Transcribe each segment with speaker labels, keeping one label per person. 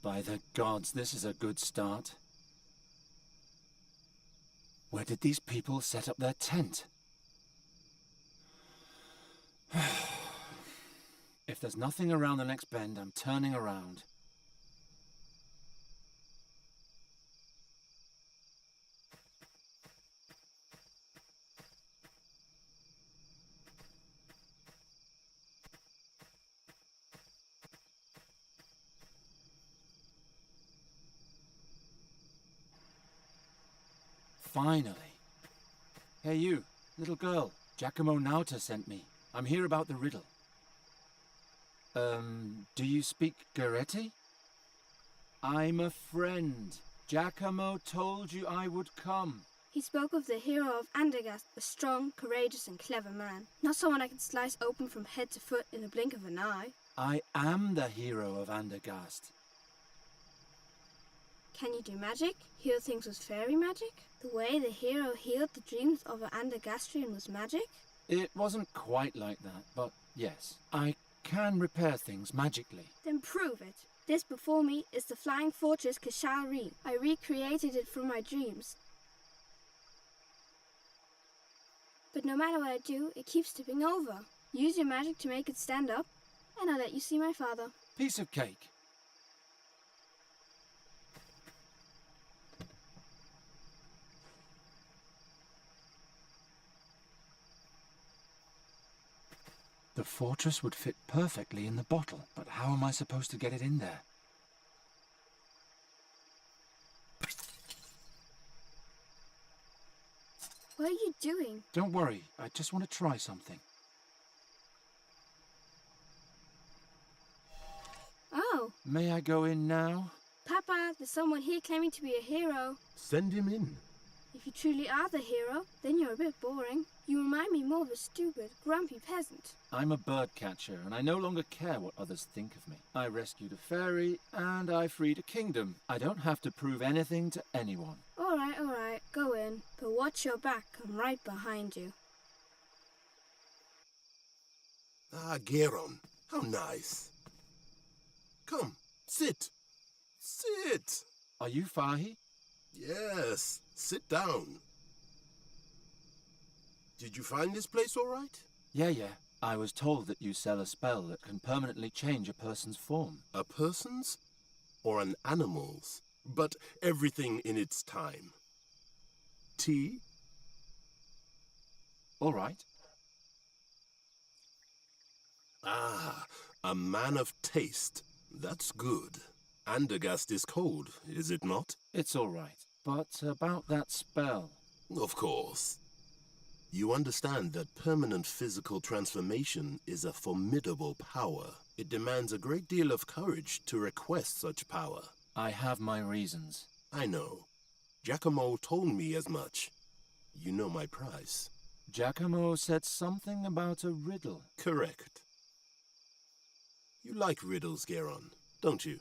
Speaker 1: By the gods, this is a good start. Where did these people set up their tent? If there's nothing around the next bend, I'm turning around. Finally. Hey you, little girl. Giacomo Nauta sent me. I'm here about the riddle. Do you speak Goretti? I'm a friend. Giacomo told you I would come.
Speaker 2: He spoke of the hero of Andergast, a strong, courageous and clever man. Not someone I could slice open from head to foot in a blink of an eye.
Speaker 1: I am the hero of Andergast.
Speaker 2: Can you do magic? Heal things with fairy magic? The way the hero healed the dreams of an Andergastrian was magic?
Speaker 1: It wasn't quite like that, but yes. I can repair things magically.
Speaker 2: Then prove it. This before me is the flying fortress Kashal-Ri. I recreated it from my dreams. But no matter what I do, it keeps tipping over. Use your magic to make it stand up, and I'll let you see my father.
Speaker 1: Piece of cake. The fortress would fit perfectly in the bottle, but how am I supposed to get it in there?
Speaker 2: What are you doing?
Speaker 1: Don't worry, I just want to try something.
Speaker 2: Oh.
Speaker 1: May I go in now?
Speaker 2: Papa, there's someone here claiming to be a hero.
Speaker 3: Send him in.
Speaker 2: If you truly are the hero, then you're a bit boring. You remind me more of a stupid, grumpy peasant.
Speaker 1: I'm a bird catcher, and I no longer care what others think of me. I rescued a fairy, and I freed a kingdom. I don't have to prove anything to anyone.
Speaker 2: All right, go in. But watch your back, I'm right behind you.
Speaker 3: Ah, Geron, how nice. Come, sit. Sit.
Speaker 1: Are you Fahi?
Speaker 3: Yes, sit down. Did you find this place all right?
Speaker 1: Yeah. I was told that you sell a spell that can permanently change a person's form.
Speaker 3: A person's or an animal's, but everything in its time. Tea?
Speaker 1: All right.
Speaker 3: Ah, a man of taste. That's good. Andergast is cold, is it not?
Speaker 1: It's all right. But about that spell...
Speaker 3: Of course. You understand that permanent physical transformation is a formidable power. It demands a great deal of courage to request such power.
Speaker 1: I have my reasons.
Speaker 3: I know. Giacomo told me as much. You know my price.
Speaker 1: Giacomo said something about a riddle.
Speaker 3: Correct. You like riddles, Geron, don't you?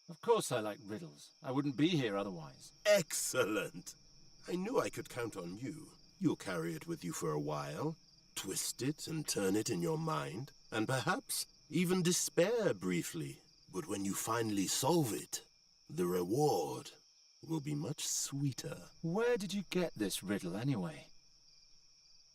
Speaker 1: Of course I like riddles. I wouldn't be here otherwise.
Speaker 3: Excellent! I knew I could count on you. You'll carry it with you for a while, twist it and turn it in your mind, and perhaps even despair briefly. But when you finally solve it, the reward will be much sweeter.
Speaker 1: Where did you get this riddle anyway?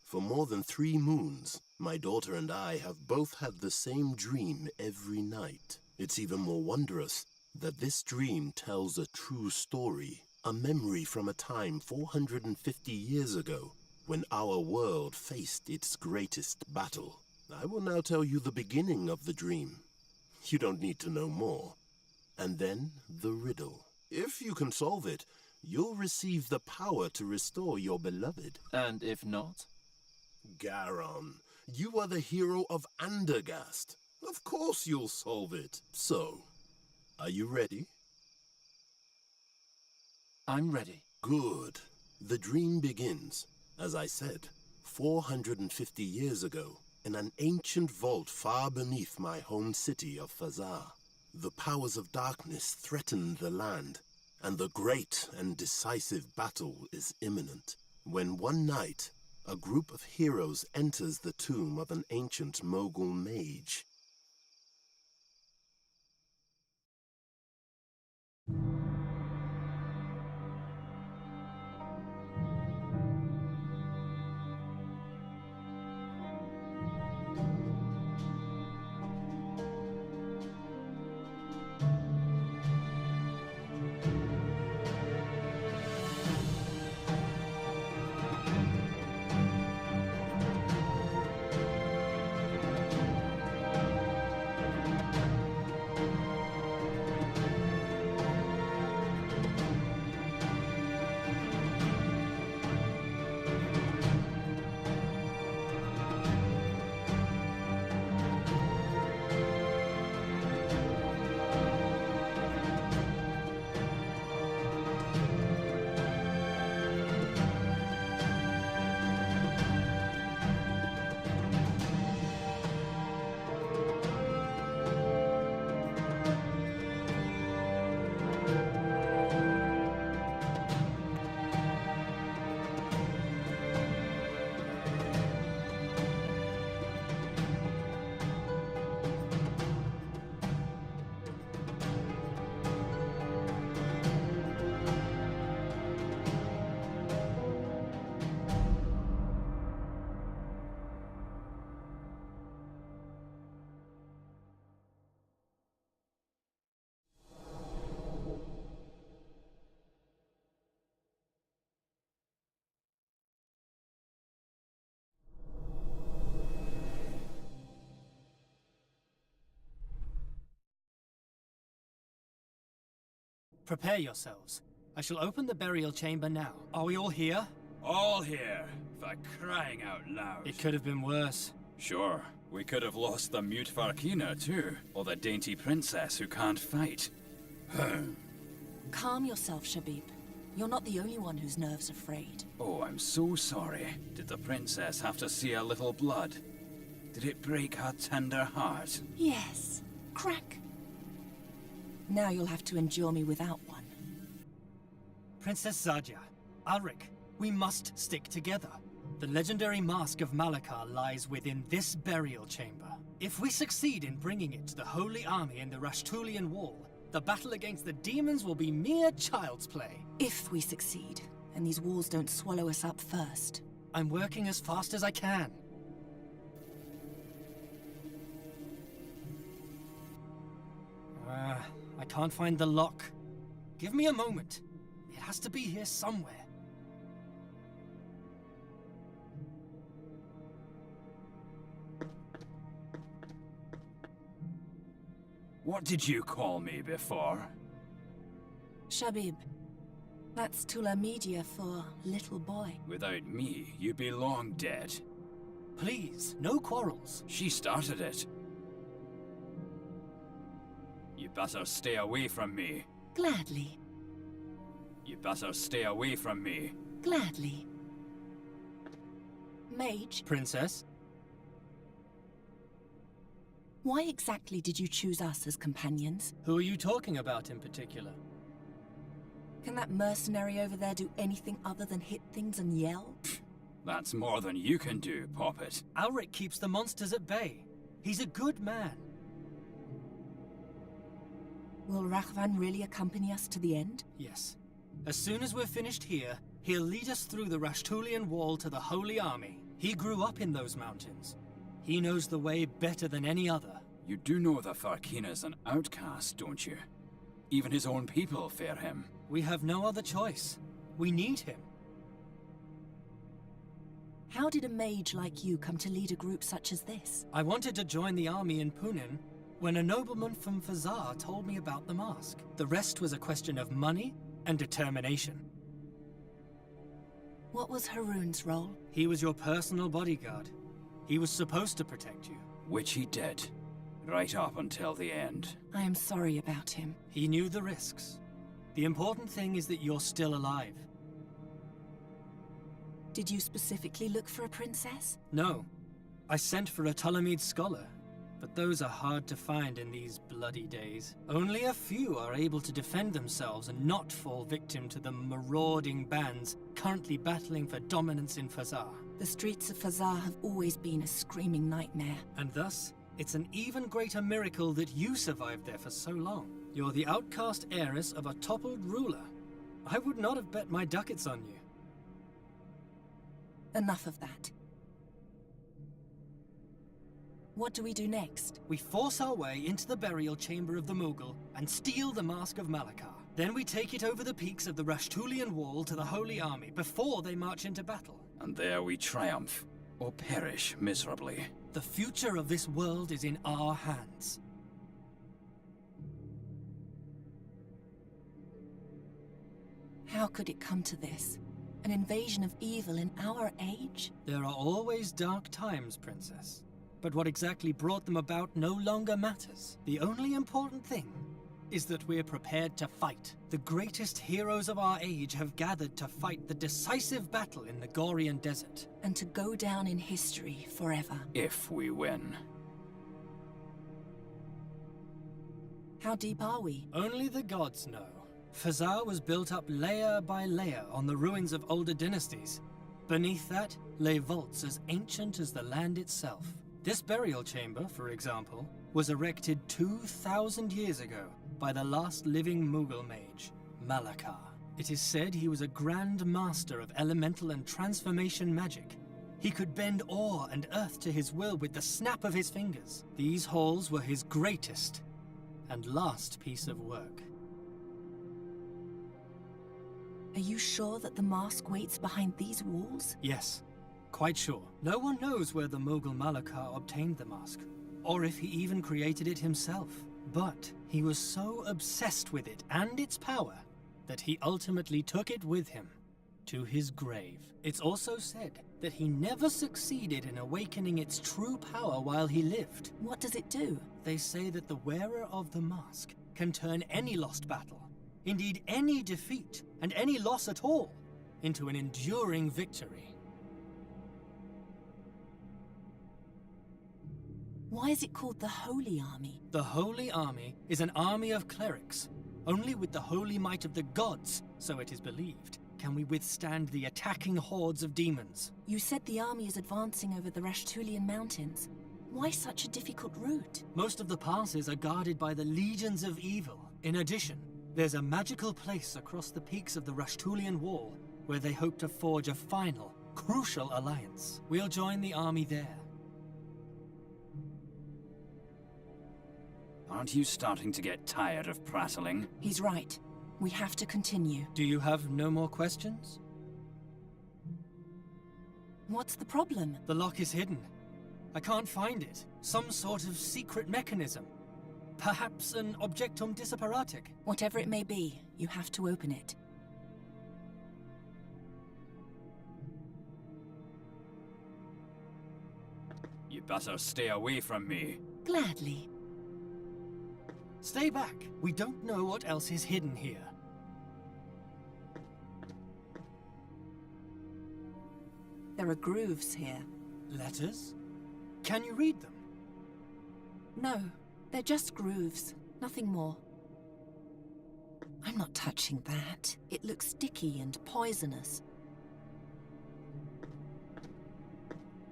Speaker 3: For more than 3 moons, my daughter and I have both had the same dream every night. It's even more wondrous that this dream tells a true story, a memory from a time 450 years ago, when our world faced its greatest battle. I will now tell you the beginning of the dream. You don't need to know more. And then the riddle. If you can solve it, you'll receive the power to restore your beloved.
Speaker 1: And if not?
Speaker 3: Garon, you are the hero of Andergast. Of course you'll solve it. So, are you ready?
Speaker 1: I'm ready.
Speaker 3: Good. The dream begins, as I said, 450 years ago, in an ancient vault far beneath my home city of Fazar. The powers of darkness threaten the land, and the great and decisive battle is imminent. When one night, a group of heroes enters the tomb of an ancient Mogul mage.
Speaker 4: Prepare yourselves. I shall open the burial chamber now. Are we all here?
Speaker 5: All here, for crying out loud.
Speaker 4: It could have been worse.
Speaker 5: Sure, we could have lost the mute Farkina too, or the dainty princess who can't fight.
Speaker 6: Calm yourself, Shabib. You're not the only one whose nerves are frayed.
Speaker 5: Oh, I'm so sorry. Did the princess have to see a little blood? Did it break her tender heart?
Speaker 6: Yes. Crack. Now you'll have to endure me without one.
Speaker 4: Princess Zadja, Alric, we must stick together. The legendary mask of Malakar lies within this burial chamber. If we succeed in bringing it to the Holy Army in the Rashtulian Wall, the battle against the demons will be mere child's play.
Speaker 6: If we succeed, and these walls don't swallow us up first.
Speaker 4: I'm working as fast as I can. I can't find the lock. Give me a moment. It has to be here somewhere.
Speaker 5: What did you call me before?
Speaker 6: Shabib. That's Tula Media for little boy.
Speaker 5: Without me, you'd be long dead.
Speaker 4: Please, no quarrels.
Speaker 5: She started it. You better stay away from me.
Speaker 6: Gladly.
Speaker 5: You better stay away from me.
Speaker 6: Gladly. Mage,
Speaker 4: Princess?
Speaker 6: why exactly did you choose us as companions?
Speaker 4: Who are you talking about in particular?
Speaker 6: Can that mercenary over there do anything other than hit things and yell?
Speaker 5: That's more than you can do, Poppet.
Speaker 4: Alric keeps the monsters at bay. He's a good man.
Speaker 6: Will Raghvan really accompany us to the end?
Speaker 4: Yes. As soon as we're finished here, he'll lead us through the Rashtulian Wall to the Holy Army. He grew up in those mountains. He knows the way better than any other.
Speaker 5: You do know the Farkina's an outcast, don't you? Even his own people fear him.
Speaker 4: We have no other choice. We need him.
Speaker 6: How did a mage like you come to lead a group such as this?
Speaker 4: I wanted to join the army in Punin when a nobleman from Fazar told me about the mask. The rest was a question of money and determination.
Speaker 6: What was Haroon's role?
Speaker 4: He was your personal bodyguard. He was supposed to protect you.
Speaker 5: Which he did. Right up until the end.
Speaker 6: I am sorry about him.
Speaker 4: He knew the risks. The important thing is that you're still alive.
Speaker 6: Did you specifically look for a princess?
Speaker 4: No. I sent for a Ptolemid scholar, but those are hard to find in these bloody days. Only a few are able to defend themselves and not fall victim to the marauding bands currently battling for dominance in Fazar.
Speaker 6: The streets of Fazar have always been a screaming nightmare.
Speaker 4: And thus, it's an even greater miracle that you survived there for so long. You're the outcast heiress of a toppled ruler. I would not have bet my ducats on you.
Speaker 6: Enough of that. What do we do next?
Speaker 4: We force our way into the burial chamber of the Mughal and steal the Mask of Malakar. Then we take it over the peaks of the Rashtulian Wall to the Holy Army before they march into battle.
Speaker 5: And there we triumph, or perish miserably.
Speaker 4: The future of this world is in our hands.
Speaker 6: How could it come to this? An invasion of evil in our age?
Speaker 4: There are always dark times, Princess. But what exactly brought them about no longer matters. The only important thing is that we're prepared to fight. The greatest heroes of our age have gathered to fight the decisive battle in the Gorian Desert.
Speaker 6: And to go down in history forever.
Speaker 5: If we win.
Speaker 6: How deep are we?
Speaker 4: Only the gods know. Fazar was built up layer by layer on the ruins of older dynasties. Beneath that lay vaults as ancient as the land itself. This burial chamber, for example, was erected 2,000 years ago by the last living Mughal mage, Malakar. It is said he was a grand master of elemental and transformation magic. He could bend ore and earth to his will with the snap of his fingers. These halls were his greatest and last piece of work.
Speaker 6: Are you sure that the mask waits behind these walls?
Speaker 4: Yes, quite sure. No one knows where the Mughal Malakar obtained the mask, or if he even created it himself. But he was so obsessed with it and its power that he ultimately took it with him to his grave. It's also said that he never succeeded in awakening its true power while he lived.
Speaker 6: What does it do?
Speaker 4: They say that the wearer of the mask can turn any lost battle, indeed any defeat and any loss at all, into an enduring victory.
Speaker 6: Why is it called the Holy Army?
Speaker 4: The Holy Army is an army of clerics. Only with the holy might of the gods, so it is believed, can we withstand the attacking hordes of demons.
Speaker 6: You said the army is advancing over the Rashtulian mountains. Why such a difficult route?
Speaker 4: Most of the passes are guarded by the legions of evil. In addition, there's a magical place across the peaks of the Rashtulian wall where they hope to forge a final, crucial alliance. We'll join the army there.
Speaker 5: Aren't you starting to get tired of prattling?
Speaker 6: He's right. We have to continue.
Speaker 4: Do you have no more questions?
Speaker 6: What's the problem?
Speaker 4: The lock is hidden. I can't find it. Some sort of secret mechanism. Perhaps an objectum disapparatic.
Speaker 6: Whatever it may be, you have to open it.
Speaker 5: You better stay away from me.
Speaker 6: Gladly.
Speaker 4: Stay back. We don't know what else is hidden here.
Speaker 6: There are grooves here.
Speaker 4: Letters? Can you read them?
Speaker 6: No, they're just grooves. Nothing more. I'm not touching that. It looks sticky and poisonous.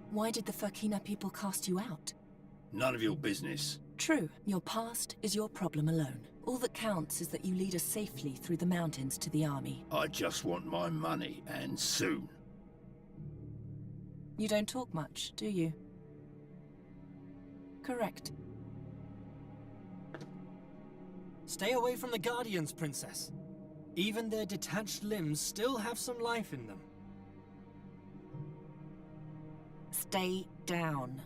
Speaker 6: Why did the Furkina people cast you out?
Speaker 7: None of your business.
Speaker 6: True, your past is your problem alone. All that counts is that you lead us safely through the mountains to the army.
Speaker 7: I just want my money, and soon.
Speaker 6: You don't talk much, do you? Correct.
Speaker 4: Stay away from the Guardians, Princess. Even their detached limbs still have some life in them.
Speaker 6: Stay down.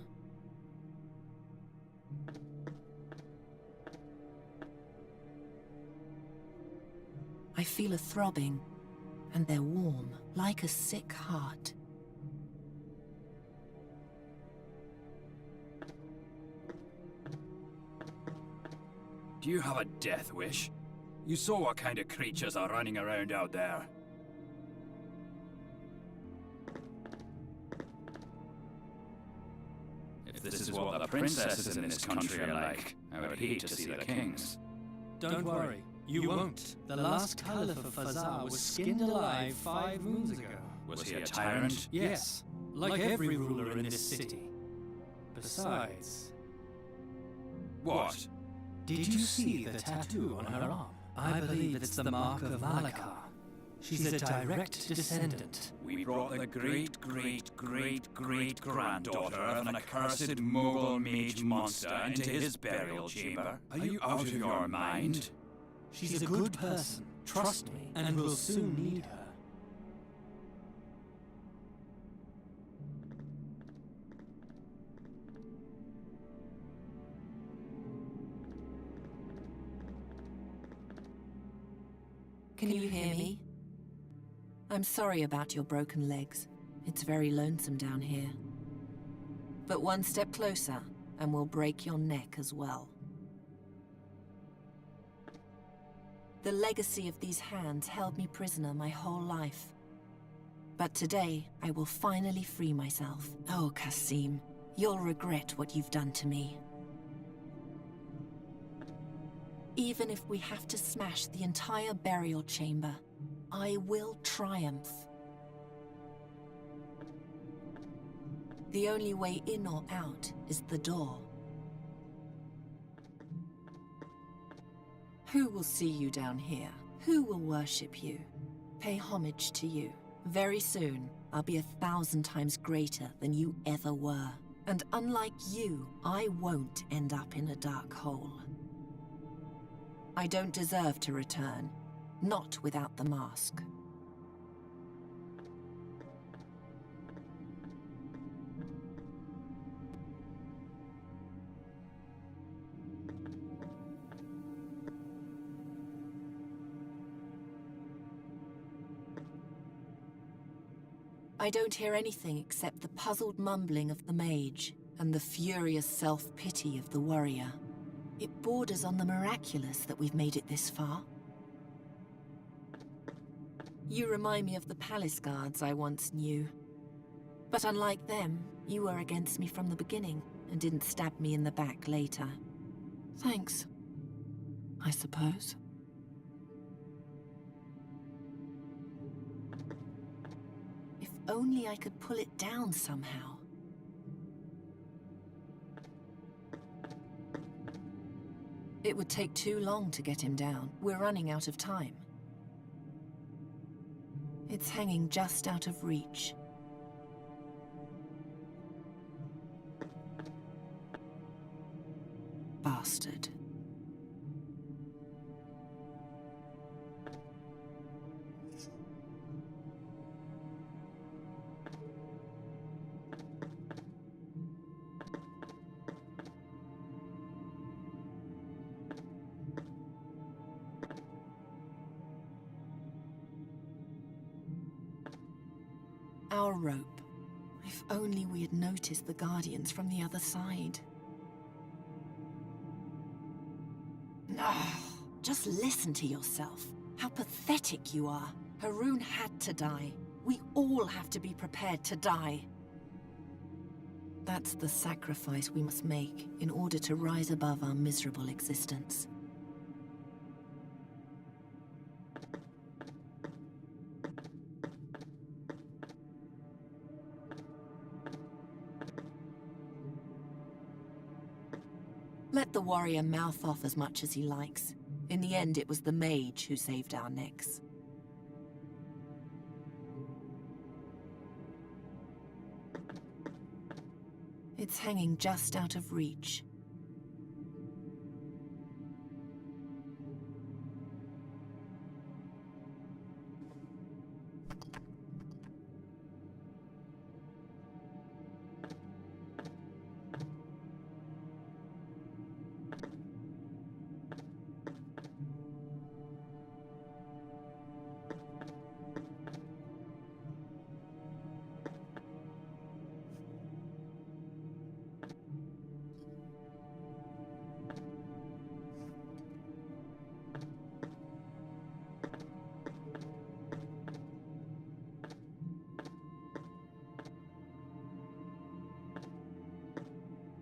Speaker 6: I feel a throbbing, and they're warm, like a sick heart.
Speaker 5: Do you have a death wish? You saw what kind of creatures are running around out there. If this is what the princesses in this country are like, I would hate to see the kings.
Speaker 4: Don't worry, you won't. The last Caliph of Fazar was skinned alive 5 moons ago.
Speaker 5: Was he a tyrant?
Speaker 4: Yes, like every ruler in this city. Besides...
Speaker 5: What?
Speaker 4: Did you see the tattoo on her arm? I believe it's the mark of Malakar. She's a direct descendant.
Speaker 5: We brought the great-great-great-great-granddaughter of an accursed Mogul mage monster into his burial chamber. Are you out of your mind?
Speaker 4: She's a good person, trust me, and we'll soon need her.
Speaker 6: Can you hear me? I'm sorry about your broken legs. It's very lonesome down here. But one step closer, and we'll break your neck as well. The legacy of these hands held me prisoner my whole life. But today, I will finally free myself. Oh, Kasim, you'll regret what you've done to me. Even if we have to smash the entire burial chamber, I will triumph. The only way in or out is the door. Who will see you down here? Who will worship you? Pay homage to you? Very soon, I'll be 1,000 times greater than you ever were. And unlike you, I won't end up in a dark hole. I don't deserve to return, not without the mask. I don't hear anything except the puzzled mumbling of the mage and the furious self-pity of the warrior. It borders on the miraculous that we've made it this far. You remind me of the palace guards I once knew. But unlike them, you were against me from the beginning and didn't stab me in the back later. Thanks, I suppose. If only I could pull it down somehow. It would take too long to get him down. We're running out of time. It's hanging just out of reach. Bastard. Our rope. If only we had noticed the Guardians from the other side. Just listen to yourself. How pathetic you are. Haroon had to die. We all have to be prepared to die. That's the sacrifice we must make in order to rise above our miserable existence. Let the warrior mouth off as much as he likes. In the end, it was the mage who saved our necks. It's hanging just out of reach.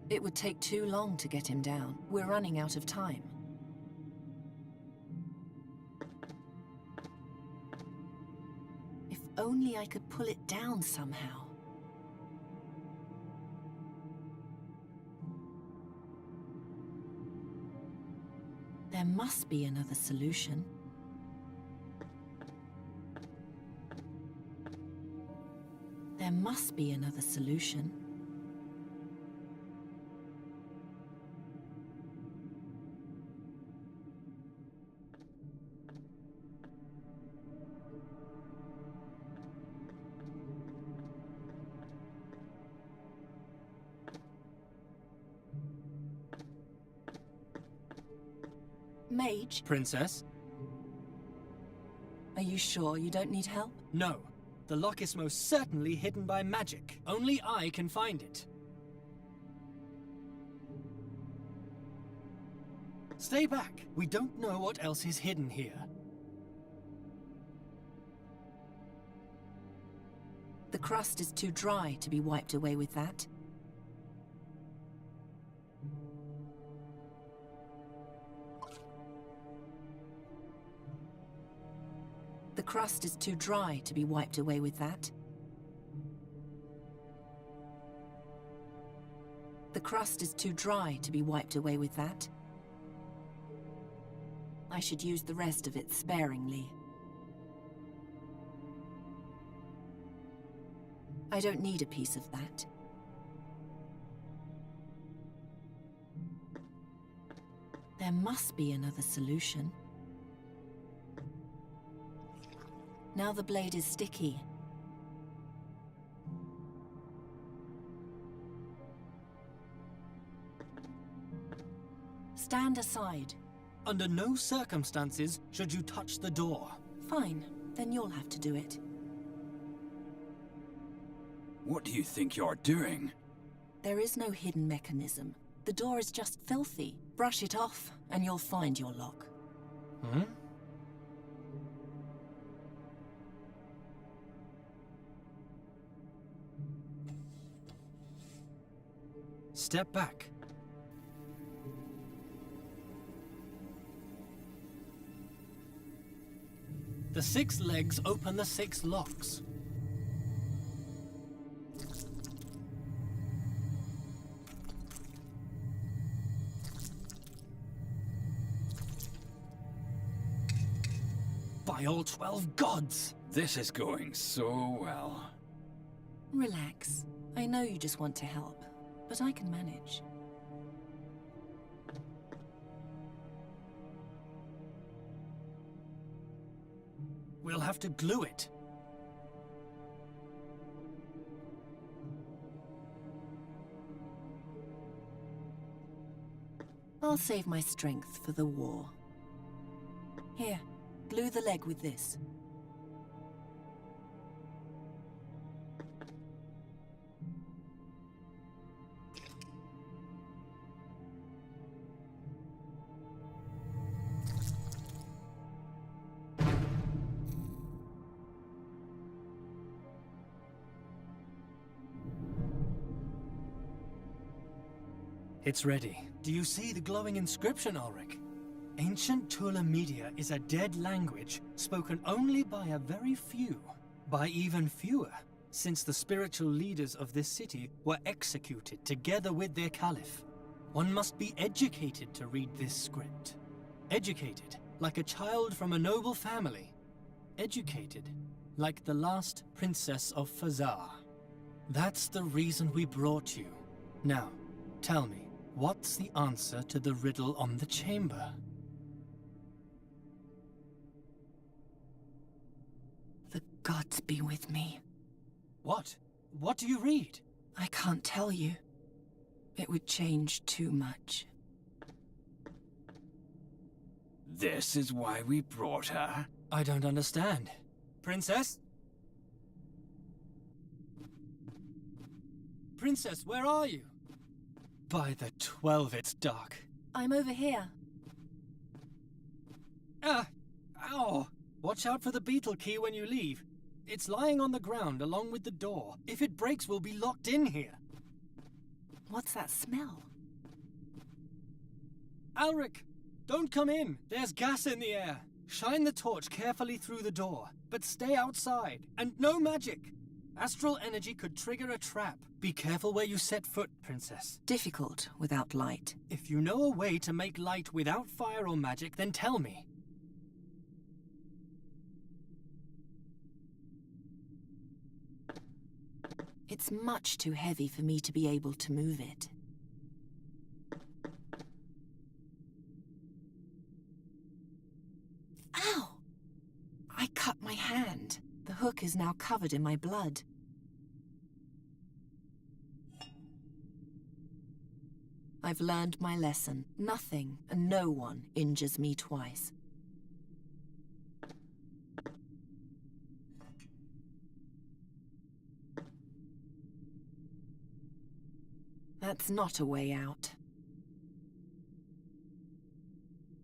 Speaker 6: It would take too long to get him down. We're running out of time. If only I could pull it down somehow. There must be another solution. There must be another solution. Mage?
Speaker 4: Princess?
Speaker 6: Are you sure you don't need help?
Speaker 4: No. The lock is most certainly hidden by magic. Only I can find it. Stay back. We don't know what else is hidden here.
Speaker 6: The crust is too dry to be wiped away with that. The crust is too dry to be wiped away with that. The crust is too dry to be wiped away with that. I should use the rest of it sparingly. I don't need a piece of that. There must be another solution. Now the blade is sticky. Stand aside.
Speaker 4: Under no circumstances should you touch the door.
Speaker 6: Fine, then you'll have to do it.
Speaker 5: What do you think you're doing?
Speaker 6: There is no hidden mechanism. The door is just filthy. Brush it off, and you'll find your lock.
Speaker 4: Hmm? Step back. The 6 legs open the 6 locks. By all 12 gods!
Speaker 5: This is going so well.
Speaker 6: Relax. I know you just want to help, but I can manage.
Speaker 4: We'll have to glue it.
Speaker 6: I'll save my strength for the war. Here, glue the leg with this.
Speaker 4: It's ready. Do you see the glowing inscription, Ulrich? Ancient Tula Media is a dead language spoken only by a very few. By even fewer, since the spiritual leaders of this city were executed together with their caliph. One must be educated to read this script. Educated, like a child from a noble family. Educated, like the last princess of Fazar. That's the reason we brought you. Now, tell me, what's the answer to the riddle on the chamber?
Speaker 6: The gods be with me.
Speaker 4: What? What do you read?
Speaker 6: I can't tell you. It would change too much.
Speaker 5: This is why we brought her?
Speaker 4: I don't understand. Princess? Princess, where are you? By the 12, it's dark.
Speaker 6: I'm over here.
Speaker 4: Ah! Ow! Watch out for the beetle key when you leave. It's lying on the ground along with the door. If it breaks, we'll be locked in here.
Speaker 6: What's that smell?
Speaker 4: Ulrich, don't come in. There's gas in the air. Shine the torch carefully through the door, but stay outside. And no magic. Astral energy could trigger a trap. Be careful where you set foot, Princess.
Speaker 6: Difficult without light.
Speaker 4: If you know a way to make light without fire or magic, then tell me.
Speaker 6: It's much too heavy for me to be able to move it. Ow! I cut my hand. The hook is now covered in my blood. I've learned my lesson. Nothing and no one injures me twice. That's not a way out.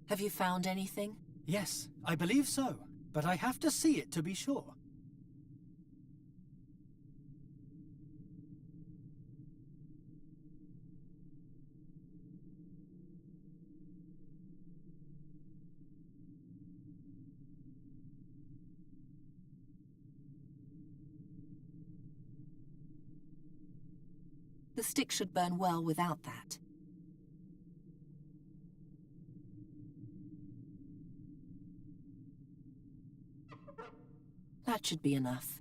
Speaker 6: Have you found anything?
Speaker 4: Yes, I believe so, but I have to see it to be sure.
Speaker 6: The stick should burn well without that. That should be enough.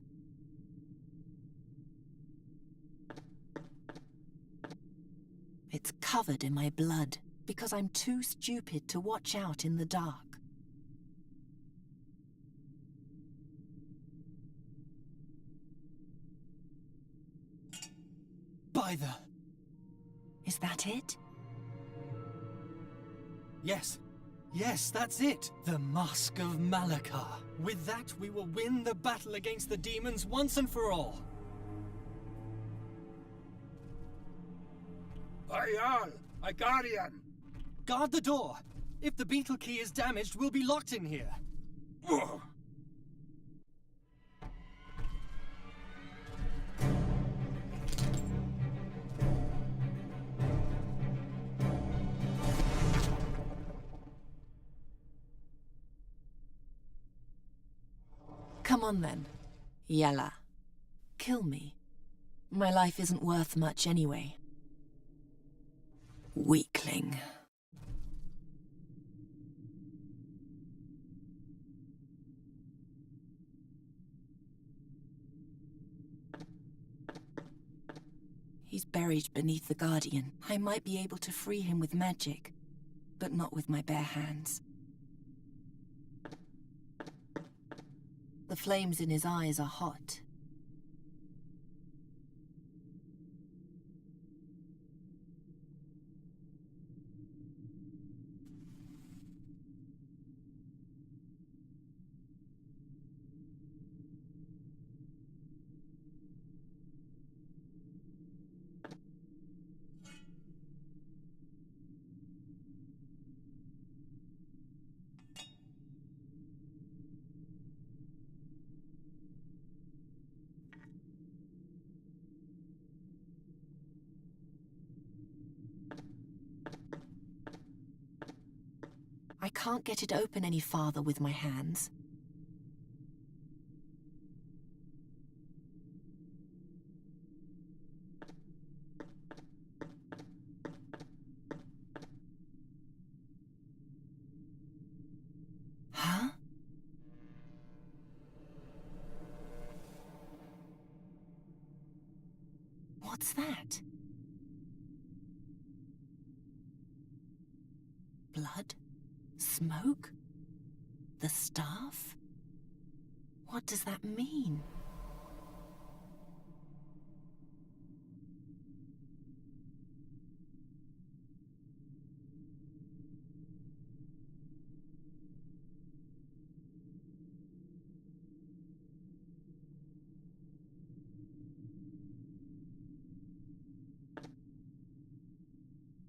Speaker 6: It's covered in my blood, because I'm too stupid to watch out in the dark.
Speaker 4: By the...
Speaker 6: Is that it?
Speaker 4: Yes. Yes, that's it. The Mask of Malakar. With that, we will win the battle against the demons once and for all.
Speaker 7: Ayal, a guardian.
Speaker 4: Guard the door! If the beetle key is damaged, we'll be locked in here.
Speaker 7: Ugh.
Speaker 6: Come on then. Yalla. Kill me. My life isn't worth much anyway. Weakling. He's buried beneath the Guardian. I might be able to free him with magic, but not with my bare hands. The flames in his eyes are hot. I can't get it open any farther with my hands. Huh? What's that? Blood? Smoke? The staff? What does that mean?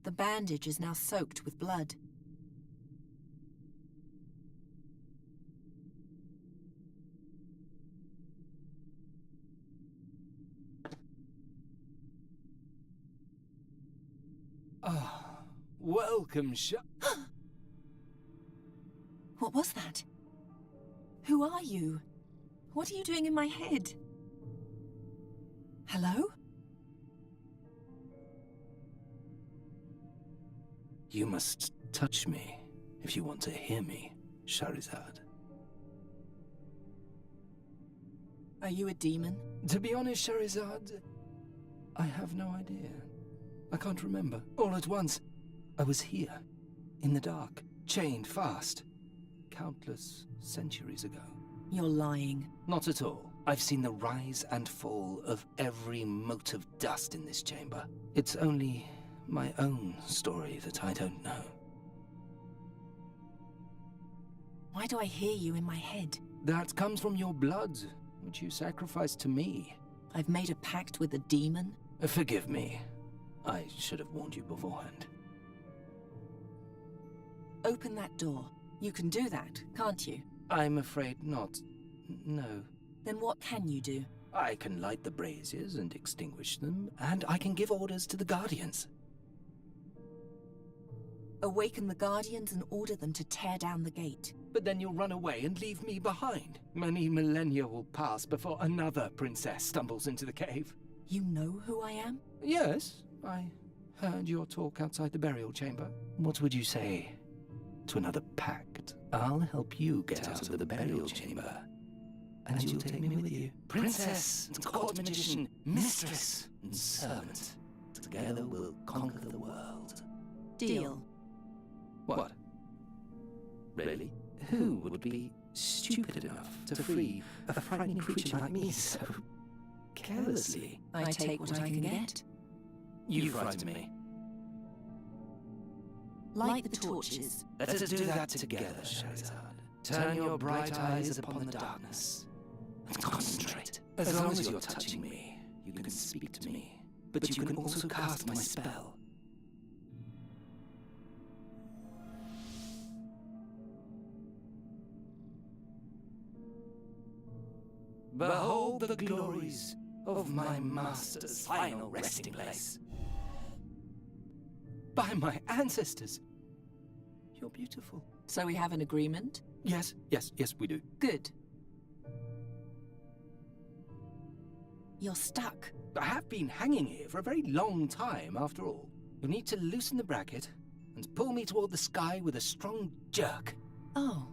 Speaker 6: The bandage is now soaked with blood.
Speaker 5: Ah, welcome,
Speaker 6: What was that? Who are you? What are you doing in my head? Hello?
Speaker 5: You must touch me if you want to hear me, Charizard.
Speaker 6: Are you a demon?
Speaker 5: To be honest, Charizard, I have no idea. I can't remember. All at once, I was here, in the dark, chained fast, countless centuries ago.
Speaker 6: You're lying.
Speaker 5: Not at all. I've seen the rise and fall of every mote of dust in this chamber. It's only my own story that I don't know.
Speaker 6: Why do I hear you in my head?
Speaker 5: That comes from your blood, which you sacrificed to me.
Speaker 6: I've made a pact with a demon?
Speaker 5: Forgive me. I should have warned you beforehand.
Speaker 6: Open that door. You can do that, can't you?
Speaker 5: I'm afraid not. No.
Speaker 6: Then what can you do?
Speaker 5: I can light the braziers and extinguish them, and I can give orders to the Guardians.
Speaker 6: Awaken the Guardians and order them to tear down the gate.
Speaker 5: But then you'll run away and leave me behind. Many millennia will pass before another princess stumbles into the cave.
Speaker 6: You know who I am?
Speaker 5: Yes, I heard your talk outside the burial chamber. What would you say to another pact? I'll help you get out of the burial chamber, and you'll take me with you. Princess, and court magician, mistress, and servant. Together we'll conquer the world.
Speaker 6: Deal.
Speaker 5: What? Really? Who would be stupid enough to free a frightening creature like me so carelessly?
Speaker 6: I take what I can get.
Speaker 5: You frighten me.
Speaker 6: Light the torches.
Speaker 5: Let us do that together, Charizard. Turn your bright eyes upon the darkness and concentrate. As long as you're touching me, you can speak to me. But you can also cast my spell. Behold the glories of my master's final resting place. By my ancestors! You're beautiful.
Speaker 6: So we have an agreement?
Speaker 5: Yes, we do.
Speaker 6: Good. You're stuck.
Speaker 5: I have been hanging here for a very long time, after all. You'll need to loosen the bracket and pull me toward the sky with a strong jerk.
Speaker 6: Oh,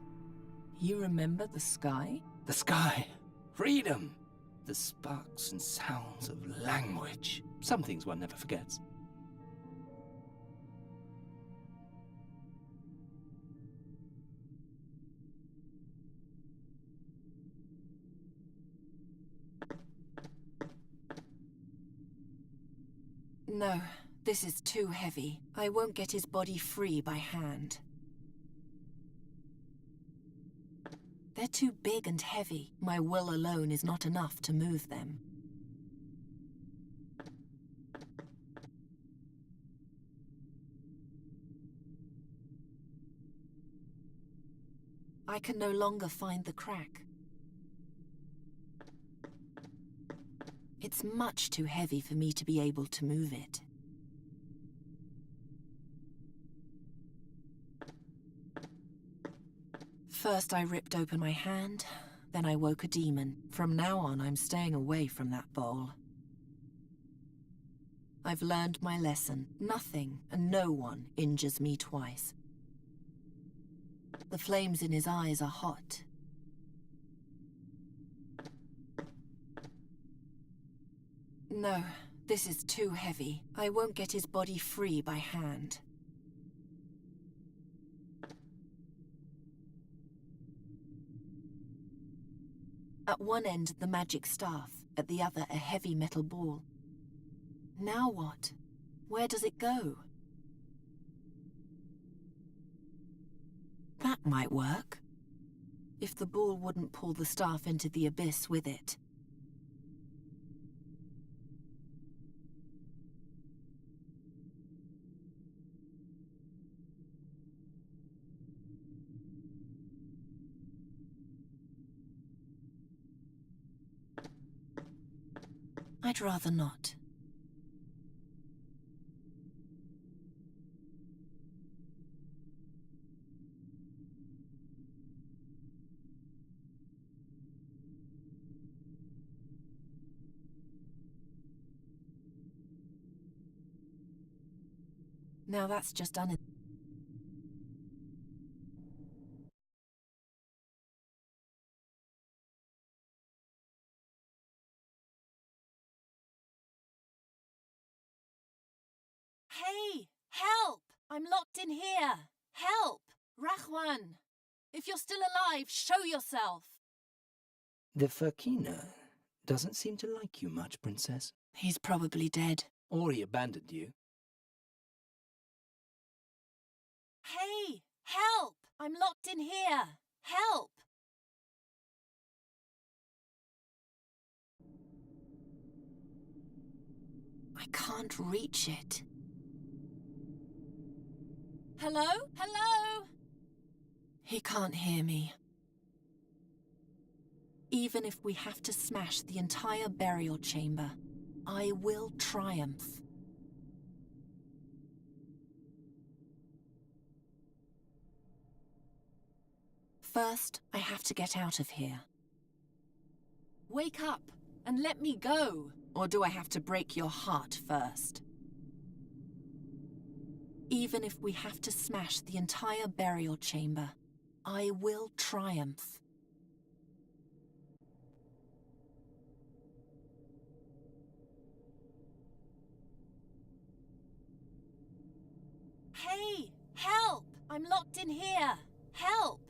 Speaker 6: you remember the sky?
Speaker 5: The sky. Freedom. The sparks and sounds of language. Some things one never forgets.
Speaker 6: No, this is too heavy. I won't get his body free by hand. They're too big and heavy. My will alone is not enough to move them. I can no longer find the crack. It's much too heavy for me to be able to move it. First I ripped open my hand, then I woke a demon. From now on, I'm staying away from that bowl. I've learned my lesson. Nothing and no one injures me twice. The flames in his eyes are hot. No, this is too heavy. I won't get his body free by hand. At one end, the magic staff. At the other, a heavy metal ball. Now what? Where does it go? That might work. If the ball wouldn't pull the staff into the abyss with it. I'd rather not. Now that's just done it. Hey! Help! I'm locked in here! Help! Rahwan! If you're still alive, show yourself!
Speaker 5: The Fakina doesn't seem to like you much, Princess.
Speaker 6: He's probably dead.
Speaker 5: Or he abandoned you.
Speaker 6: Hey! Help! I'm locked in here! Help! I can't reach it. Hello? Hello? He can't hear me. Even if we have to smash the entire burial chamber, I will triumph. First, I have to get out of here. Wake up and let me go. Or do I have to break your heart first? Even if we have to smash the entire burial chamber, I will triumph. Hey! Help! I'm locked in here! Help!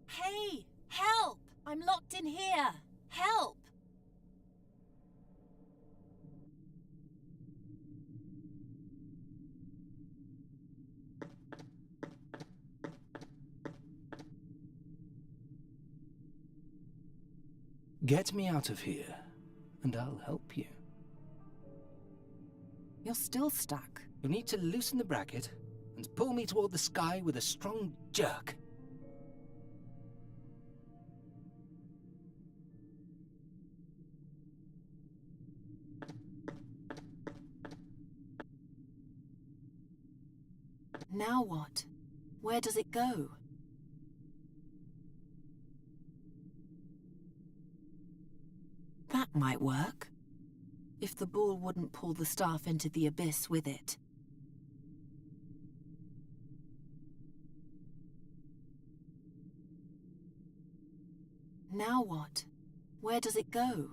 Speaker 6: Hey! Help! I'm locked in here! Help!
Speaker 5: Get me out of here, and I'll help you.
Speaker 6: You're still stuck.
Speaker 5: You'll need to loosen the bracket and pull me toward the sky with a strong jerk.
Speaker 6: Now what? Where does it go? That might work. If the ball wouldn't pull the staff into the abyss with it. Now what? Where does it go?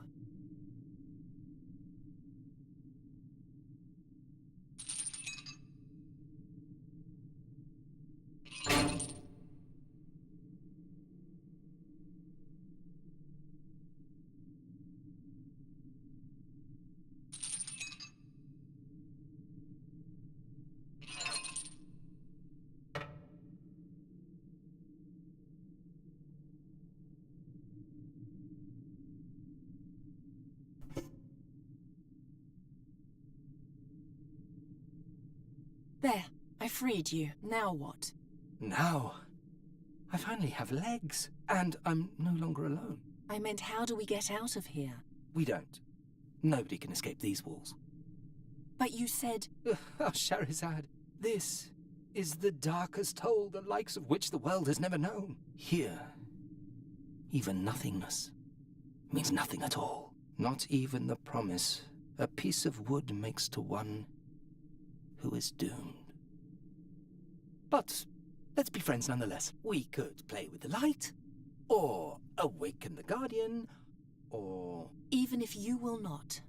Speaker 6: There, I freed you. Now what?
Speaker 5: Now, I finally have legs, and I'm no longer alone.
Speaker 6: I meant, how do we get out of here?
Speaker 5: We don't. Nobody can escape these walls.
Speaker 6: But you said...
Speaker 5: Oh, Shahrazad, this is the darkest hole, the likes of which the world has never known. Here, even nothingness means nothing at all. Not even the promise a piece of wood makes to one who is doomed. But let's be friends nonetheless. We could play with the light, or awaken the Guardian, or...
Speaker 6: Even if you will not,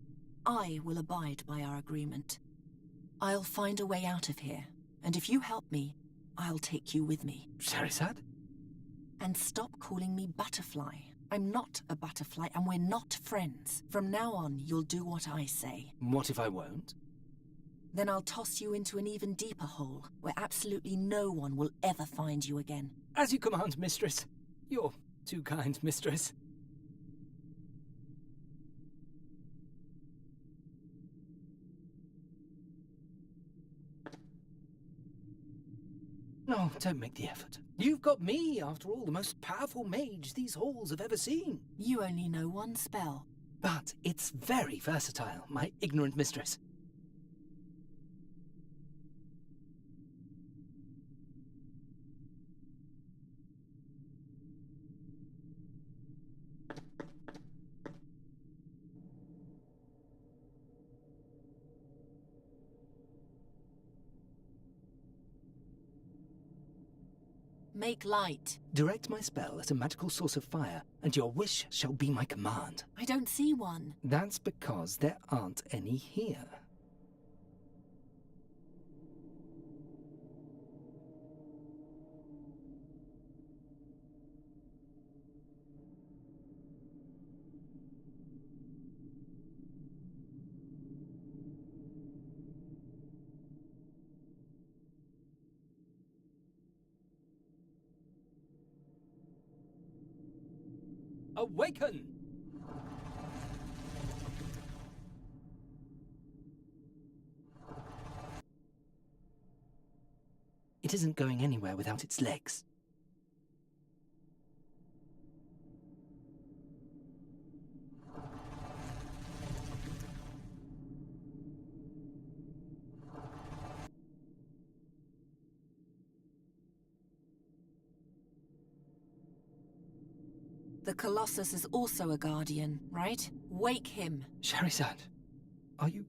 Speaker 6: I will abide by our agreement. I'll find a way out of here, and if you help me, I'll take you with me.
Speaker 5: Shahrazad?
Speaker 6: And stop calling me Butterfly. I'm not a butterfly, and we're not friends. From now on, you'll do what I say.
Speaker 5: What if I won't?
Speaker 6: Then I'll toss you into an even deeper hole, where absolutely no one will ever find you again.
Speaker 5: As you command, mistress. You're too kind, mistress. No, don't make the effort. You've got me, after all, the most powerful mage these halls have ever seen.
Speaker 6: You only know one spell.
Speaker 5: But it's very versatile, my ignorant mistress.
Speaker 6: Make light.
Speaker 5: Direct my spell at a magical source of fire, and your wish shall be my command.
Speaker 6: I don't see one.
Speaker 5: That's because there aren't any here. Awaken! It isn't going anywhere without its legs.
Speaker 6: The Colossus is also a guardian, right? Wake him.
Speaker 5: Shahrazad, are you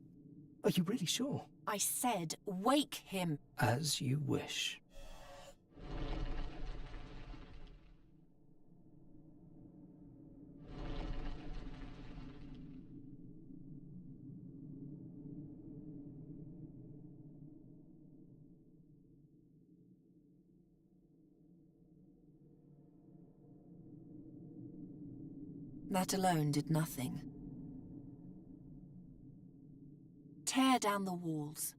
Speaker 5: really sure?
Speaker 6: I said wake him.
Speaker 5: As you wish.
Speaker 6: That alone did nothing. Tear down the walls.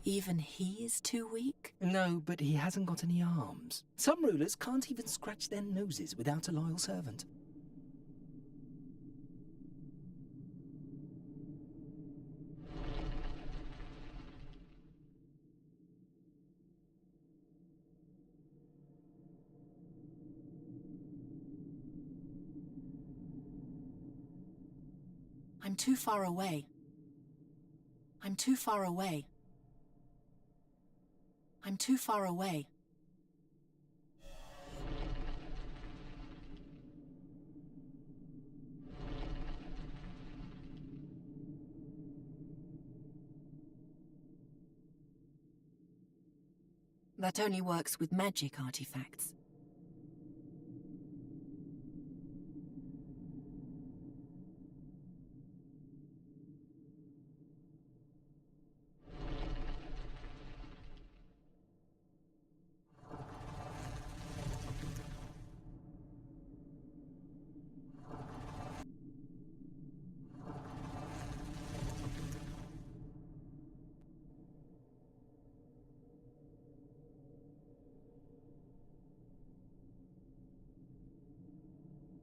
Speaker 6: Even he is too weak?
Speaker 5: No, but he hasn't got any arms. Some rulers can't even scratch their noses without a loyal servant.
Speaker 6: I'm too far away. I'm too far away. I'm too far away. That only works with magic artifacts.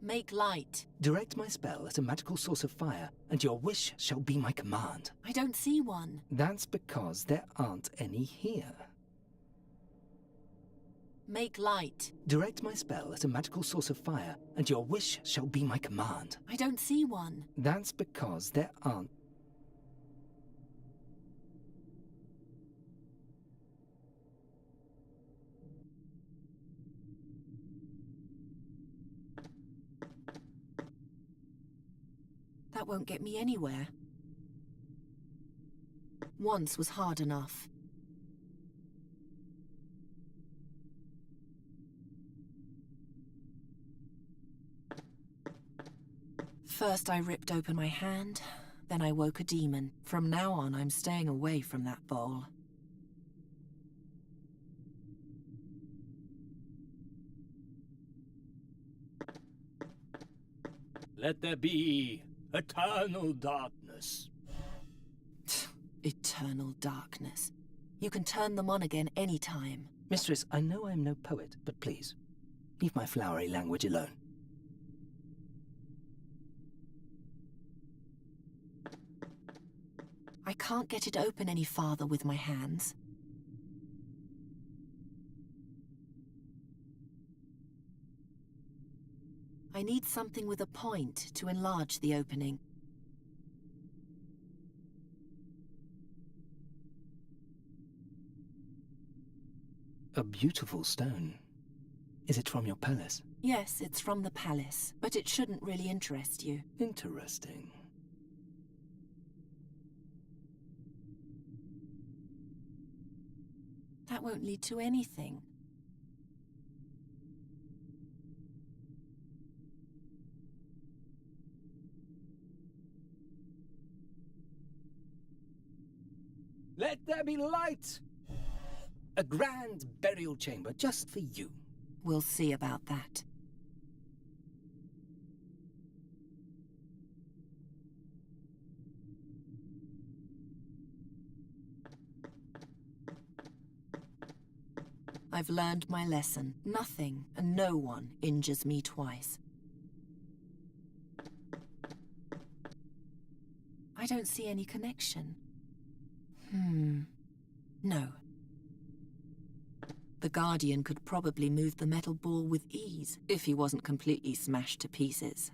Speaker 6: Make light.
Speaker 5: Direct my spell at a magical source of fire, and your wish shall be my command.
Speaker 6: I don't see one.
Speaker 5: That's because there aren't any here.
Speaker 6: Make light.
Speaker 5: Direct my spell at a magical source of fire, and your wish shall be my command.
Speaker 6: I don't see one.
Speaker 5: That's because there aren't.
Speaker 6: That won't get me anywhere. Once was hard enough. First I ripped open my hand, then I woke a demon. From now on, I'm staying away from that bowl.
Speaker 8: Let there be eternal darkness.
Speaker 6: Eternal darkness. You can turn them on again any time.
Speaker 5: Mistress, I know I'm no poet, but please, leave my flowery language alone.
Speaker 6: I can't get it open any farther with my hands. I need something with a point to enlarge the opening.
Speaker 5: A beautiful stone. Is it from your palace?
Speaker 6: Yes, it's from the palace, but it shouldn't really interest you.
Speaker 5: Interesting.
Speaker 6: That won't lead to anything.
Speaker 5: Let there be light! A grand burial chamber just for you.
Speaker 6: We'll see about that. I've learned my lesson. Nothing and no one injures me twice. I don't see any connection. No. The Guardian could probably move the metal ball with ease if he wasn't completely smashed to pieces.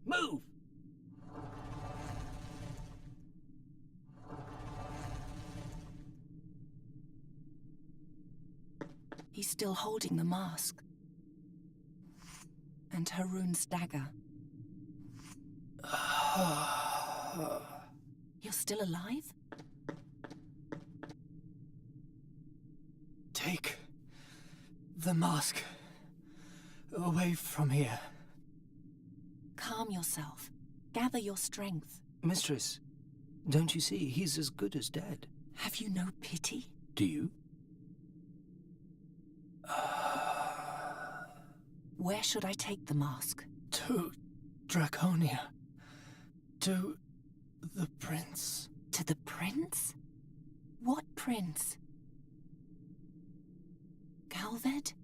Speaker 5: Move!
Speaker 6: He's still holding the mask. And Haroon's dagger. You're still alive?
Speaker 4: Take the mask away from here.
Speaker 6: Calm yourself. Gather your strength.
Speaker 5: Mistress, don't you see he's as good as dead?
Speaker 6: Have you no pity?
Speaker 5: Do you?
Speaker 6: Where should I take the mask?
Speaker 4: To Draconia. To the prince.
Speaker 6: To the prince? What prince? Galved?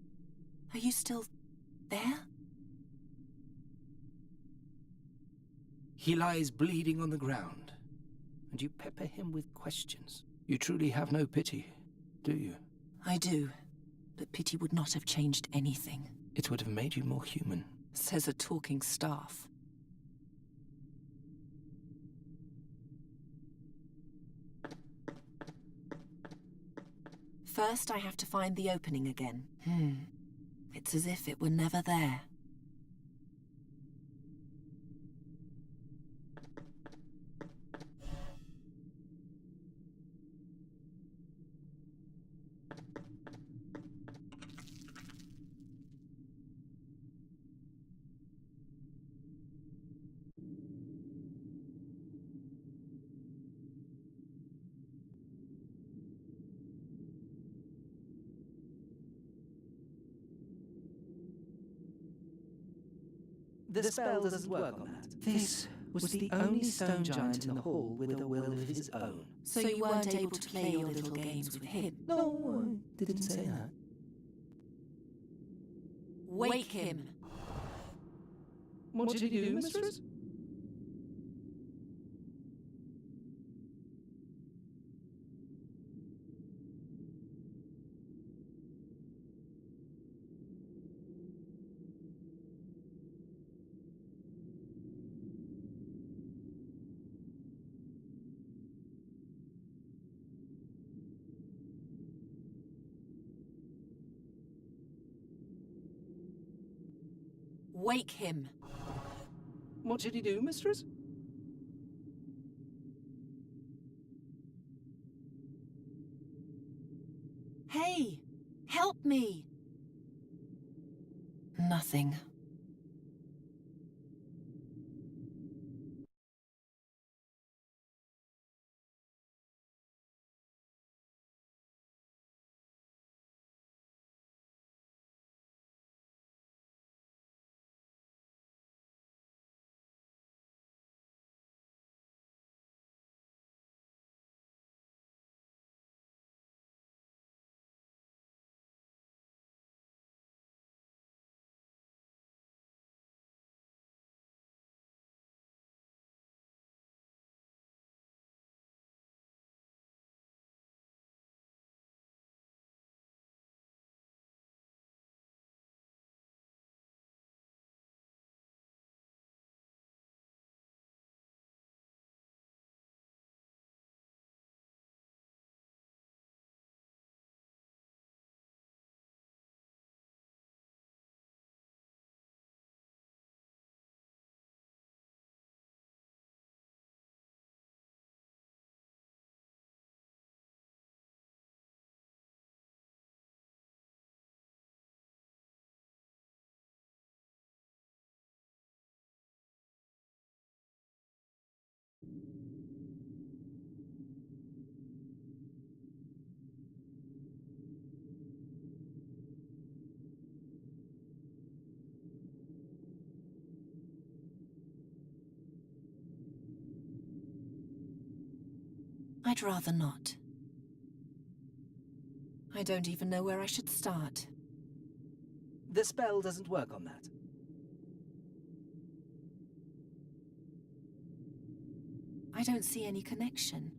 Speaker 6: Are you still there?
Speaker 5: He lies bleeding on the ground, and you pepper him with questions. You truly have no pity, do you?
Speaker 6: I do, but pity would not have changed anything.
Speaker 5: It would have made you more human.
Speaker 6: Says a talking staff. First, I have to find the opening again. It's as if it were never there.
Speaker 5: The spell doesn't work on that. This was the only stone giant in the hall with a will of his own.
Speaker 6: So you weren't able to play your little games with him?
Speaker 5: No, I didn't say that.
Speaker 6: Wake him!
Speaker 5: What did he do, mistress?
Speaker 6: Wake him!
Speaker 5: What did he do, mistress?
Speaker 6: Hey! Help me! Nothing. I'd rather not. I don't even know where I should start.
Speaker 5: The spell doesn't work on that.
Speaker 6: I don't see any connection.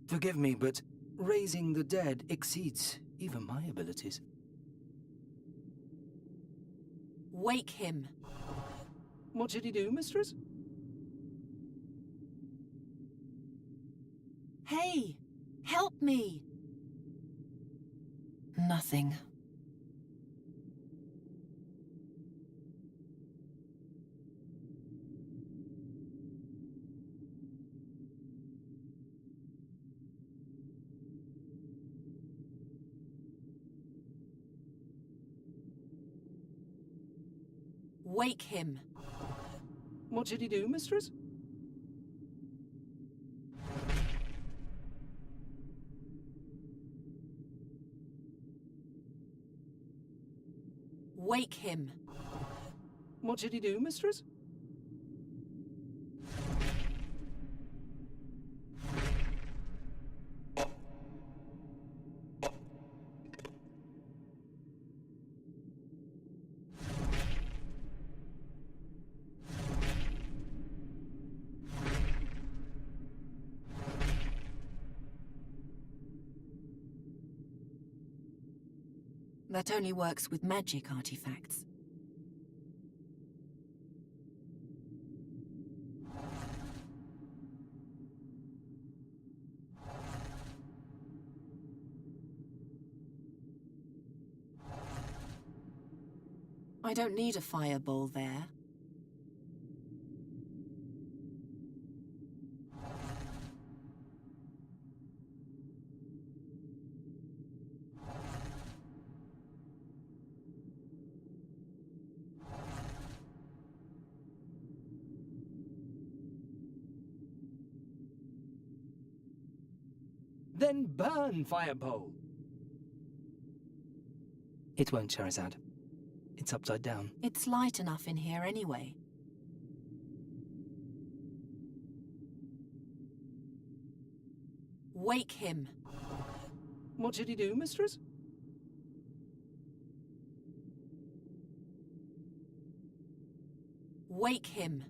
Speaker 5: Forgive me, but raising the dead exceeds even my abilities.
Speaker 6: Wake him!
Speaker 5: What should he do, mistress?
Speaker 6: Hey! Help me! Nothing. Wake him!
Speaker 5: What should he do, mistress?
Speaker 6: Wake him!
Speaker 5: What should he do, mistress?
Speaker 6: That only works with magic artifacts. I don't need a fireball there.
Speaker 5: Then burn, Firebowl! It won't, Charizard. It's upside down.
Speaker 6: It's light enough in here anyway. Wake him.
Speaker 5: What should he do, mistress?
Speaker 6: Wake him.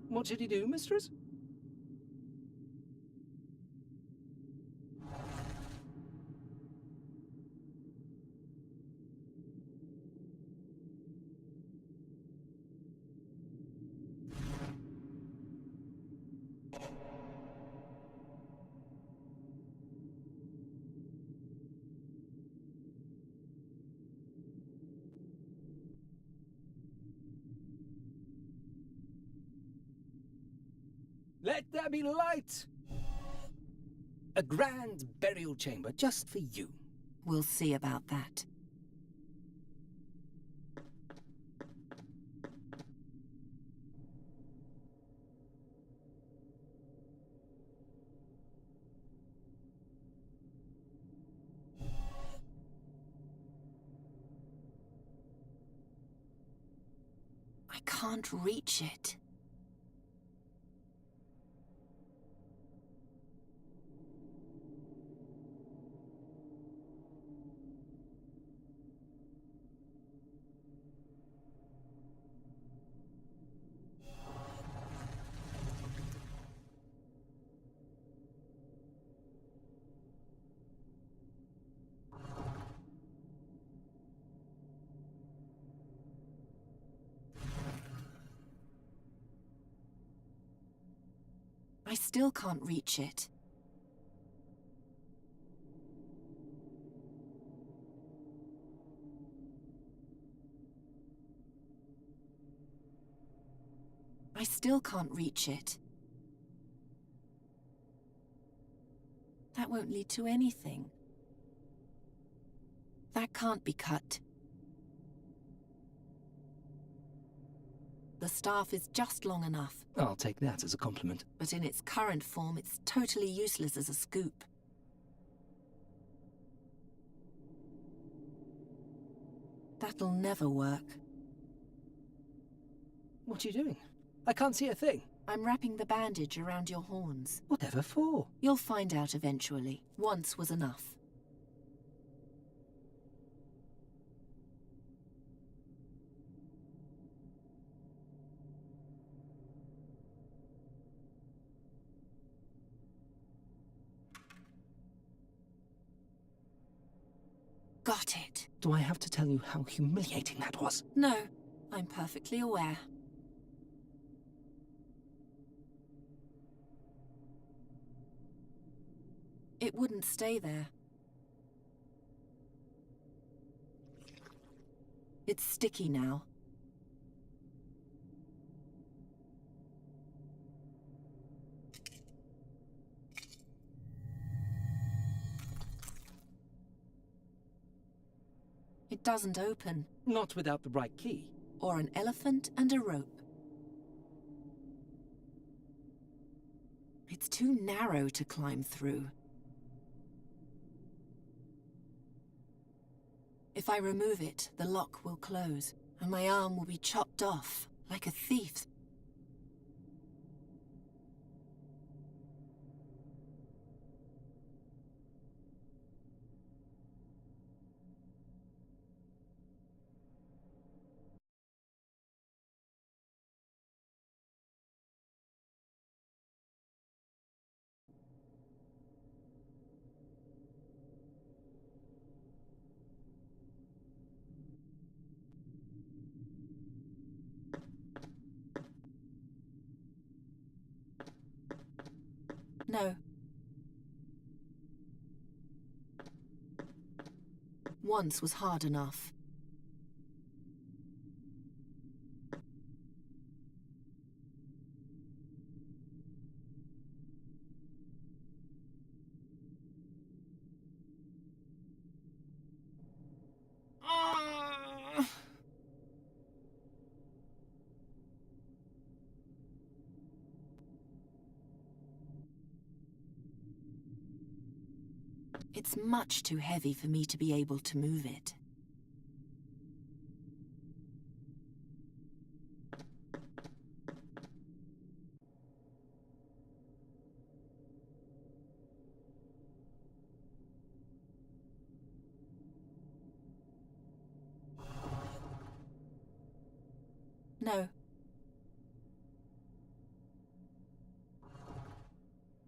Speaker 5: What should he do, mistress? Let there be light! A grand burial chamber just for you.
Speaker 6: We'll see about that. I can't reach it. I still can't reach it. I still can't reach it. That won't lead to anything. That can't be cut. The staff is just long enough.
Speaker 5: I'll take that as a compliment.
Speaker 6: But in its current form, it's totally useless as a scoop. That'll never work.
Speaker 5: What are you doing? I can't see a thing.
Speaker 6: I'm wrapping the bandage around your horns.
Speaker 5: Whatever for?
Speaker 6: You'll find out eventually. Once was enough. Got it.
Speaker 5: Do I have to tell you how humiliating that was?
Speaker 6: No, I'm perfectly aware. It wouldn't stay there. It's sticky now. It doesn't open.
Speaker 5: Not without the right key.
Speaker 6: Or an elephant and a rope. It's too narrow to climb through. If I remove it, the lock will close, and my arm will be chopped off, like a thief's. No. Once was hard enough. It's much too heavy for me to be able to move it. No.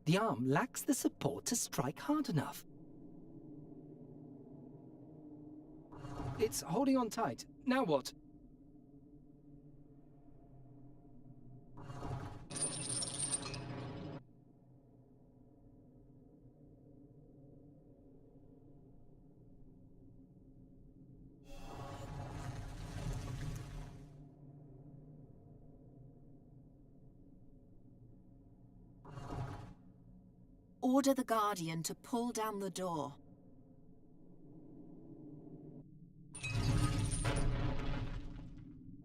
Speaker 5: The arm lacks the support to strike hard enough. It's holding on tight. Now what?
Speaker 6: Order the Guardian to pull down the door.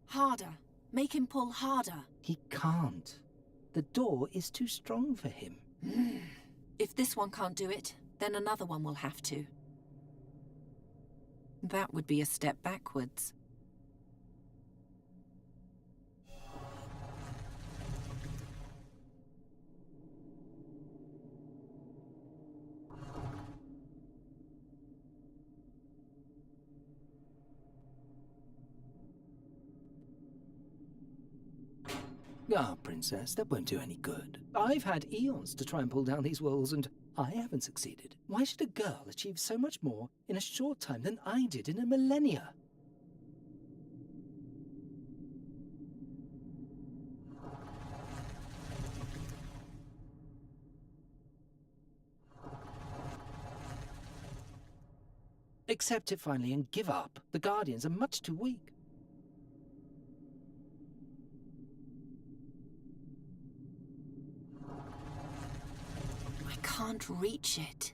Speaker 6: Harder. Make him pull harder.
Speaker 5: He can't. The door is too strong for him.
Speaker 6: If this one can't do it, then another one will have to. That would be a step backwards.
Speaker 5: Ah, Princess, that won't do any good. I've had eons to try and pull down these walls, and I haven't succeeded. Why should a girl achieve so much more in a short time than I did in a millennia? Accept it finally and give up. The Guardians are much too weak.
Speaker 6: I can't reach it.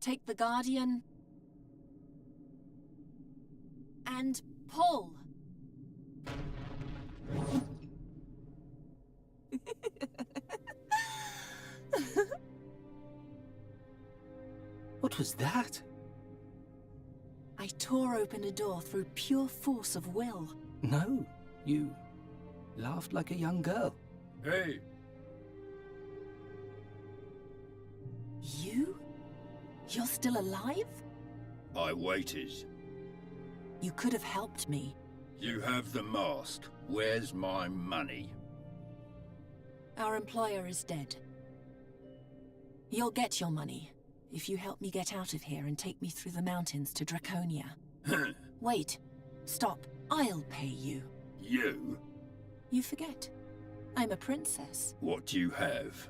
Speaker 6: Take the Guardian and pull.
Speaker 5: What was that?
Speaker 6: I tore open a door through pure force of will.
Speaker 5: No, you laughed like a young girl.
Speaker 7: Hey,
Speaker 6: You? You're still alive?
Speaker 7: I waited.
Speaker 6: You could have helped me.
Speaker 7: You have the mask. Where's my money?
Speaker 6: Our employer is dead. You'll get your money if you help me get out of here and take me through the mountains to Draconia. Wait. Stop. I'll pay you.
Speaker 7: You?
Speaker 6: You forget. I'm a princess.
Speaker 7: What do you have?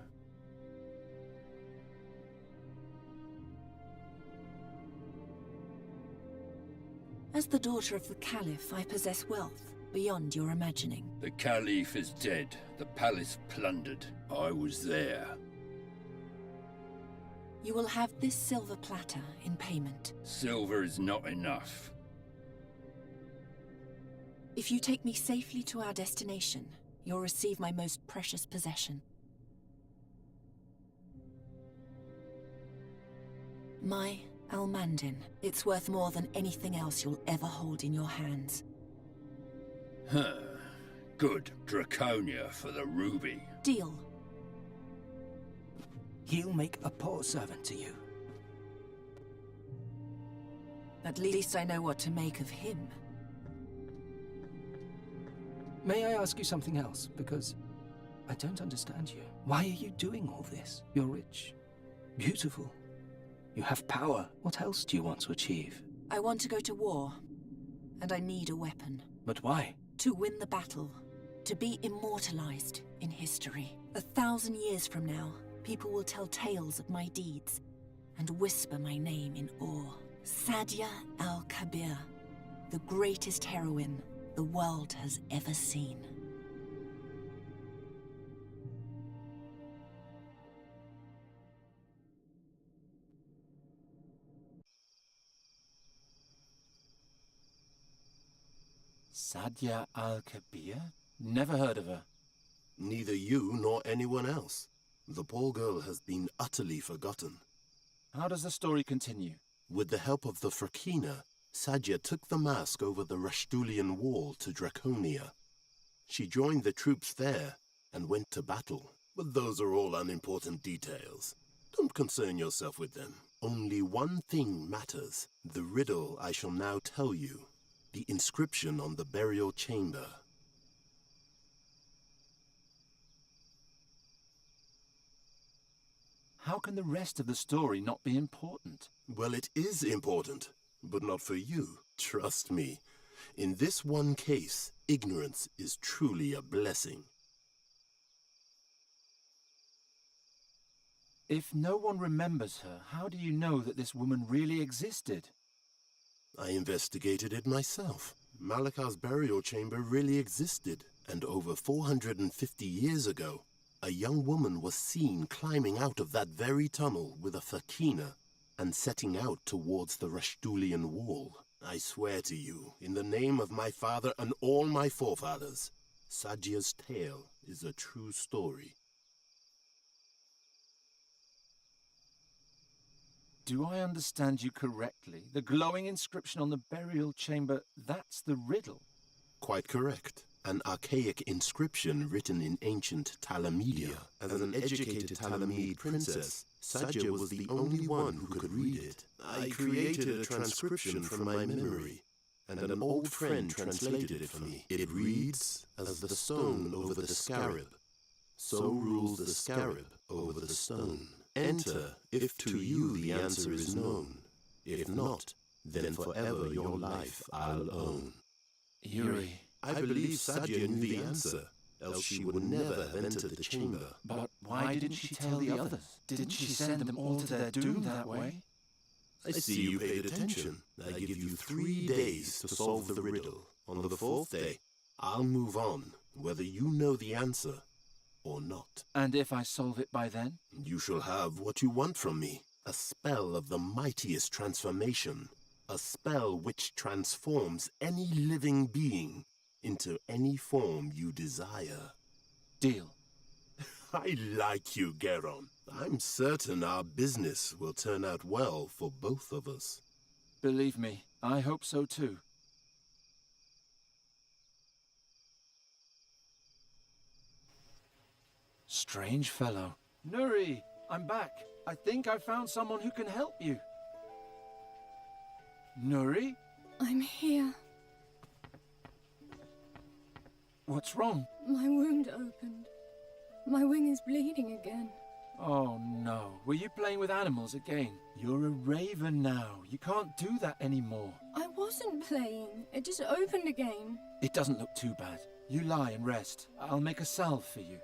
Speaker 6: As the daughter of the Caliph, I possess wealth beyond your imagining.
Speaker 7: The Caliph is dead. The palace plundered. I was there.
Speaker 6: You will have this silver platter in payment.
Speaker 7: Silver is not enough.
Speaker 6: If you take me safely to our destination, you'll receive my most precious possession. My Almandin. It's worth more than anything else you'll ever hold in your hands.
Speaker 7: Huh. Good. Draconia for the ruby.
Speaker 6: Deal.
Speaker 5: He'll make a poor servant to you.
Speaker 6: At least I know what to make of him.
Speaker 5: May I ask you something else? Because I don't understand you. Why are you doing all this? You're rich, beautiful, you have power. What else do you want to achieve?
Speaker 6: I want to go to war, and I need a weapon.
Speaker 5: But why?
Speaker 6: To win the battle, to be immortalized in history. 1,000 years from now, people will tell tales of my deeds and whisper my name in awe. Sadia al-Kabir, the greatest heroine the world has ever seen.
Speaker 1: Sadia al-Kabir? Never heard of her.
Speaker 3: Neither you nor anyone else. The poor girl has been utterly forgotten.
Speaker 1: How does the story continue?
Speaker 3: With the help of the Frakina, Sadia took the mask over the Rashtulian wall to Draconia. She joined the troops there and went to battle. But those are all unimportant details. Don't concern yourself with them. Only one thing matters. The riddle I shall now tell you. The inscription on the burial chamber.
Speaker 1: How can the rest of the story not be important?
Speaker 3: Well, it is important, but not for you. Trust me. In this one case, ignorance is truly a blessing.
Speaker 1: If no one remembers her, how do you know that this woman really existed?
Speaker 3: I investigated it myself. Malaka's burial chamber really existed, and over 450 years ago, a young woman was seen climbing out of that very tunnel with a fakina and setting out towards the Rashtulian wall. I swear to you, in the name of my father and all my forefathers, Sadia's tale is a true story.
Speaker 1: Do I understand you correctly? The glowing inscription on the burial chamber, that's the riddle?
Speaker 3: Quite correct. An archaic inscription written in ancient Talamedia. As an educated Talamede princess, Sadia was the only one who could read it. I created a transcription from my memory, and an old friend translated it for me. It reads, as the stone over the scarab, so rules the scarab over the stone. Enter, if to you the answer is known. If not, then forever your life I'll own.
Speaker 1: Eerie.
Speaker 3: I believe Sadia knew the answer, else she would never have entered the chamber.
Speaker 1: But why didn't she tell the others? Didn't she send them all to their doom that way?
Speaker 3: I see you paid attention. I give you 3 days to solve the riddle. On the 4th day, I'll move on, whether you know the answer or not.
Speaker 1: And if I solve it by then?
Speaker 3: You shall have what you want from me. A spell of the mightiest transformation. A spell which transforms any living being into any form you desire.
Speaker 1: Deal.
Speaker 3: I like you, Geron. I'm certain our business will turn out well for both of us.
Speaker 1: Believe me, I hope so too. Strange fellow. Nuri, I'm back. I think I found someone who can help you. Nuri?
Speaker 9: I'm here.
Speaker 1: What's wrong?
Speaker 9: My wound opened. My wing is bleeding again.
Speaker 1: Oh no, were you playing with animals again? You're a raven now. You can't do that anymore.
Speaker 9: I wasn't playing. It just opened again.
Speaker 1: It doesn't look too bad. You lie and rest. I'll make a salve for you.